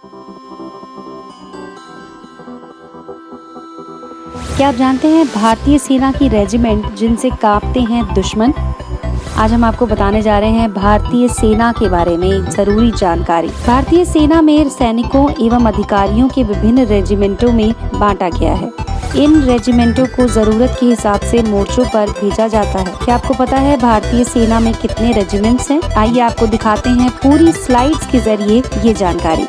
क्या आप जानते हैं भारतीय सेना की रेजिमेंट जिनसे कांपते हैं दुश्मन? आज हम आपको बताने जा रहे हैं भारतीय सेना के बारे में एक जरूरी जानकारी। भारतीय सेना में सैनिकों एवं अधिकारियों के विभिन्न रेजिमेंटों में बांटा गया है। इन रेजिमेंटों को जरूरत के हिसाब से मोर्चों पर भेजा जाता है। क्या आपको पता है भारतीय सेना में कितने रेजिमेंट्स हैं? आइए आपको दिखाते हैं पूरी स्लाइड्स के जरिए ये जानकारी।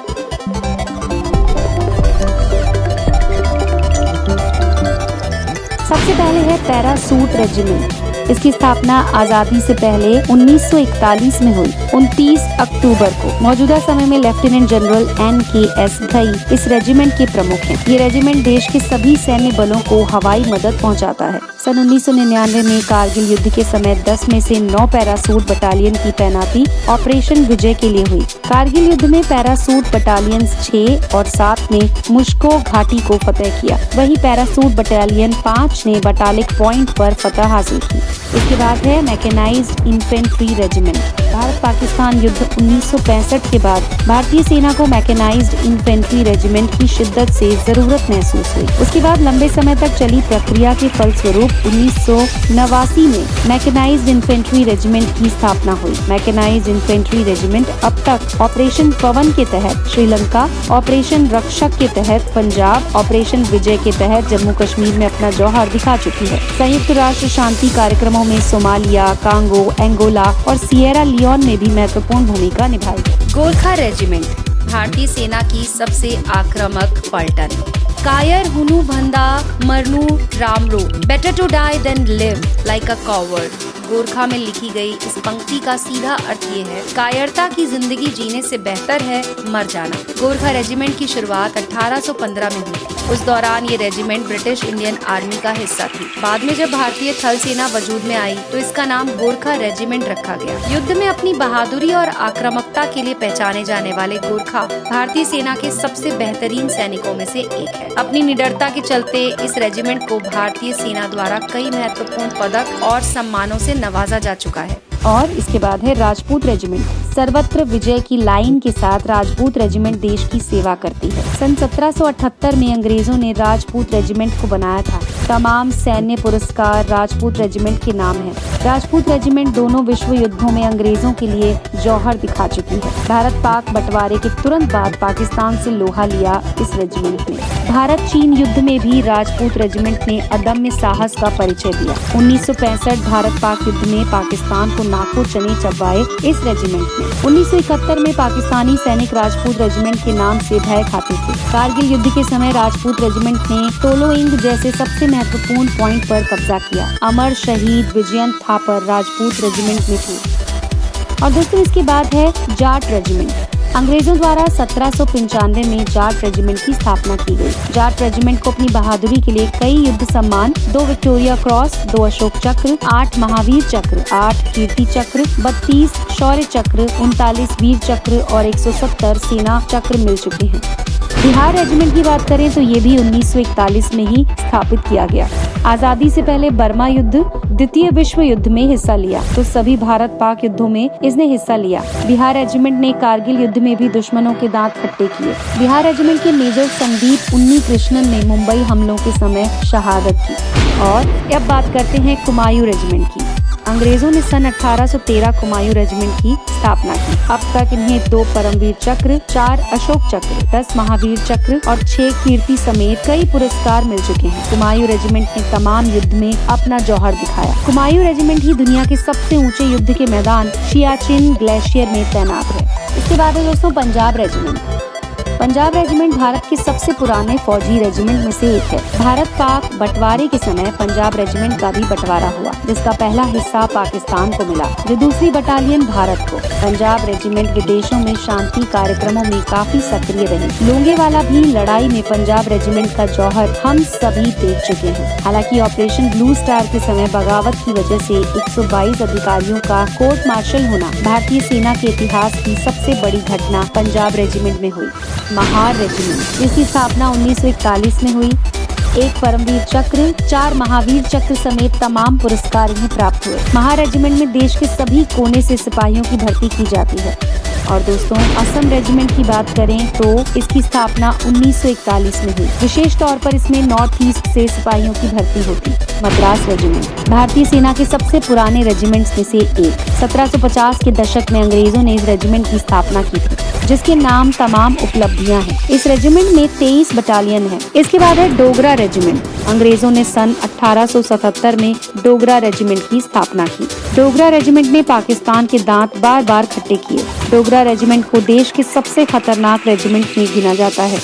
सबसे पहले है पैरासूट रेजिमेंट। इसकी स्थापना आजादी से पहले 1941 में हुई। 29 अक्टूबर को मौजूदा समय में लेफ्टिनेंट जनरल NKS घई इस रेजिमेंट के प्रमुख हैं। ये रेजिमेंट देश के सभी सैन्य बलों को हवाई मदद पहुंचाता है। सन 1999 में कारगिल युद्ध के समय 10 में से 9 पैरासूट बटालियन की तैनाती ऑपरेशन विजय के लिए हुई। कारगिल युद्ध में पैरासूट बटालियन 6 और 7 ने मुश्को घाटी को फतेह किया। वहीं पैरासूट बटालियन 5 ने बटालिक पॉइंट पर फतह हासिल की। इसके बाद है mechanised infantry regiment. Bharat Pakistan युद्ध 1965 के बाद भारतीय सेना को मैकेनाइज्ड इन्फेंट्री रेजिमेंट की शिद्दत से जरूरत महसूस हुई। उसके बाद लंबे समय तक चली प्रक्रिया के फलस्वरूप 1989 में मैकेनाइज्ड इन्फेंट्री रेजिमेंट की स्थापना हुई। मैकेनाइज्ड इन्फेंट्री रेजिमेंट अब तक ऑपरेशन पवन के तहत श्रीलंका, ऑपरेशन रक्षक के तहत पंजाब, ऑपरेशन विजय के तहत जम्मू कश्मीर में अपना जौहर दिखा चुकी है। संयुक्त राष्ट्र शांति कार्यक्रमों में सोमालिया, कांगो, एंगोला और सिएरा लियोन में भी महत्वपूर्ण भूमिका निभाई। गोरखा रेजिमेंट भारतीय सेना की सबसे आक्रामक पलटन। कायर हुनु भंदा मरनु रामरो, better to die than live like a coward. Gorkha में लिखी गई इस पंक्ति का सीधा अर्थ ये है, कायरता की जिंदगी जीने से बेहतर है मर जाना। गोरखा रेजिमेंट की शुरुआत 1815 में हुई थी। उस दौरान ये रेजिमेंट ब्रिटिश इंडियन आर्मी का हिस्सा थी। बाद में जब भारतीय थल सेना वजूद में आई तो इसका नाम गोरखा रेजिमेंट रखा गया। युद्ध में अपनी बहादुरी और आक्रामकता के लिए पहचाने जाने वाले गोरखा भारतीय सेना के सबसे बेहतरीन सैनिकों में से एक है। अपनी निडरता के चलते इस रेजिमेंट को भारतीय सेना द्वारा कई महत्वपूर्ण पदक और सम्मानों से नवाजा जा चुका है। और इसके बाद है राजपूत रेजिमेंट। सर्वत्र विजय की लाइन के साथ राजपूत रेजिमेंट देश की सेवा करती है। सन 1778 में अंग्रेजों ने राजपूत रेजिमेंट को बनाया था। तमाम सैन्य पुरस्कार राजपूत रेजिमेंट के नाम है। राजपूत रेजिमेंट दोनों विश्व युद्धों में अंग्रेजों के लिए जौहर दिखा चुकी है। भारत पाक बंटवारे के तुरंत बाद पाकिस्तान से लोहा लिया इस रेजिमेंट ने। भारत चीन युद्ध में भी राजपूत रेजिमेंट ने अदम्य साहस का परिचय दिया। 1965 भारत पाक युद्ध में पाकिस्तान को नाकों चने चबाए इस रेजिमेंट ने। 1971 में पाकिस्तानी सैनिक राजपूत रेजिमेंट के नाम से भय खाते थे। कारगिल युद्ध के समय राजपूत रेजिमेंट ने टोलोइंग जैसे सबसे महत्वपूर्ण पॉइंट पर कब्जा किया। अमर शहीद विजयंत थापर राजपूत रेजिमेंट में थे। और दोस्तों इसके बाद है जाट रेजिमेंट। अंग्रेजों द्वारा 1795 में जाट रेजिमेंट की स्थापना की गई। जाट रेजिमेंट को अपनी बहादुरी के लिए कई युद्ध सम्मान, 2 विक्टोरिया क्रॉस, 2 अशोक चक्र, 8 महावीर चक्र, 8 कीर्ति चक्र, 32 शौर्य चक्र, 39 वीर चक्र और 170 सेना चक्र मिल चुके हैं। बिहार रेजिमेंट की बात करें तो ये भी 1941 में ही स्थापित किया गया। आजादी से पहले बर्मा युद्ध, द्वितीय विश्व युद्ध में हिस्सा लिया तो सभी भारत पाक युद्धों में इसने हिस्सा लिया। बिहार रेजिमेंट ने कारगिल युद्ध में भी दुश्मनों के दांत खट्टे किए। बिहार रेजिमेंट के मेजर संदीप उन्नीकृष्णन ने मुंबई हमलों के समय शहादत की। और अब बात करते हैं कुमायूं रेजिमेंट की। अंग्रेजों ने सन 1813 कुमायूं रेजिमेंट की स्थापना की। अब तक इन्हें 2 परमवीर चक्र, 4 अशोक चक्र, 10 महावीर चक्र और 6 कीर्ति समेत कई पुरस्कार मिल चुके हैं। कुमायूं रेजिमेंट ने तमाम युद्ध में अपना जौहर दिखाया। कुमायूं रेजिमेंट ही दुनिया के सबसे ऊंचे युद्ध के मैदान सियाचिन ग्लेशियर में तैनात है। इसके बाद है दोस्तों पंजाब रेजिमेंट। पंजाब रेजिमेंट भारत के सबसे पुराने फौजी रेजिमेंट में से एक है। भारत पाक बंटवारे के समय पंजाब रेजिमेंट का भी बंटवारा हुआ, जिसका पहला हिस्सा पाकिस्तान को मिला, जो दूसरी बटालियन भारत को। पंजाब रेजिमेंट विदेशों में शांति कार्यक्रमों में काफी सक्रिय रही। लोंगेवाला भी लड़ाई में पंजाब रेजिमेंट का जौहर हम सभी देख चुके हैं। हालांकि ऑपरेशन ब्लू स्टार के समय बगावत की वजह से 122 अधिकारियों का कोर्ट मार्शल होना भारतीय सेना के इतिहास की सबसे बड़ी घटना पंजाब रेजिमेंट में हुई। महार रेजिमेंट, जिसकी स्थापना 1941 में हुई। 1 परमवीर चक्र, 4 महावीर चक्र समेत तमाम पुरस्कार इन्हें प्राप्त हुए। महार रेजिमेंट में देश के सभी कोने से सिपाहियों की भर्ती की जाती है। और दोस्तों असम रेजिमेंट की बात करें तो इसकी स्थापना 1941 में हुई। विशेष तौर पर इसमें नॉर्थ ईस्ट से सिपाहियों की भर्ती होती। मद्रास रेजिमेंट भारतीय सेना के सबसे पुराने रेजिमेंट्स में से एक। 1750 के दशक में अंग्रेजों ने इस रेजिमेंट की स्थापना की थी, जिसके नाम तमाम उपलब्धियां हैं। इस रेजिमेंट में 23 बटालियन है। इसके बाद है डोगरा रेजिमेंट। अंग्रेजों ने सन 1877 में डोगरा रेजिमेंट की स्थापना की। डोगरा रेजिमेंट ने पाकिस्तान के दांत बार बार खट्टे किए। डोगरा रेजिमेंट को देश के सबसे खतरनाक रेजिमेंट में गिना जाता है।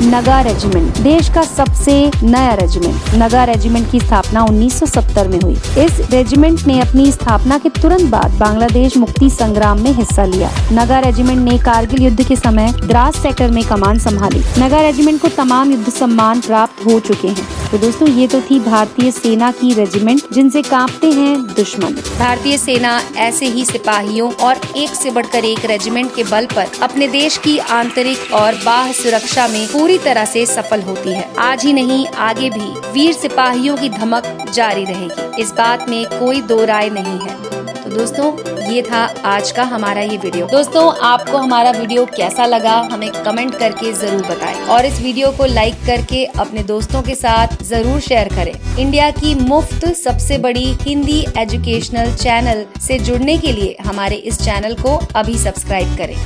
नगा रेजिमेंट देश का सबसे नया रेजिमेंट। नगा रेजिमेंट की स्थापना 1970 में हुई। इस रेजिमेंट ने अपनी स्थापना के तुरंत बाद बांग्लादेश मुक्ति संग्राम में हिस्सा लिया। नगा रेजिमेंट ने कारगिल युद्ध के समय द्रास सेक्टर में कमान संभाली। नगा रेजिमेंट को तमाम युद्ध सम्मान प्राप्त हो चुके हैं। तो दोस्तों ये तो थी भारतीय सेना की रेजिमेंट जिनसे कांपते हैं दुश्मन। भारतीय सेना ऐसे ही सिपाहियों और एक से बढ़कर एक रेजिमेंट के बल पर अपने देश की आंतरिक और बाह्य सुरक्षा में पूरी तरह से सफल होती है। आज ही नहीं, आगे भी वीर सिपाहियों की धमक जारी रहेगी, इस बात में कोई दो राय नहीं है। तो दोस्तों ये था आज का हमारा ये वीडियो। दोस्तों आपको हमारा वीडियो कैसा लगा हमें कमेंट करके जरूर बताएं और इस वीडियो को लाइक करके अपने दोस्तों के साथ जरूर शेयर करें। इंडिया की मुफ्त सबसे बड़ी हिंदी एजुकेशनल चैनल से जुड़ने के लिए हमारे इस चैनल को अभी सब्सक्राइब करें।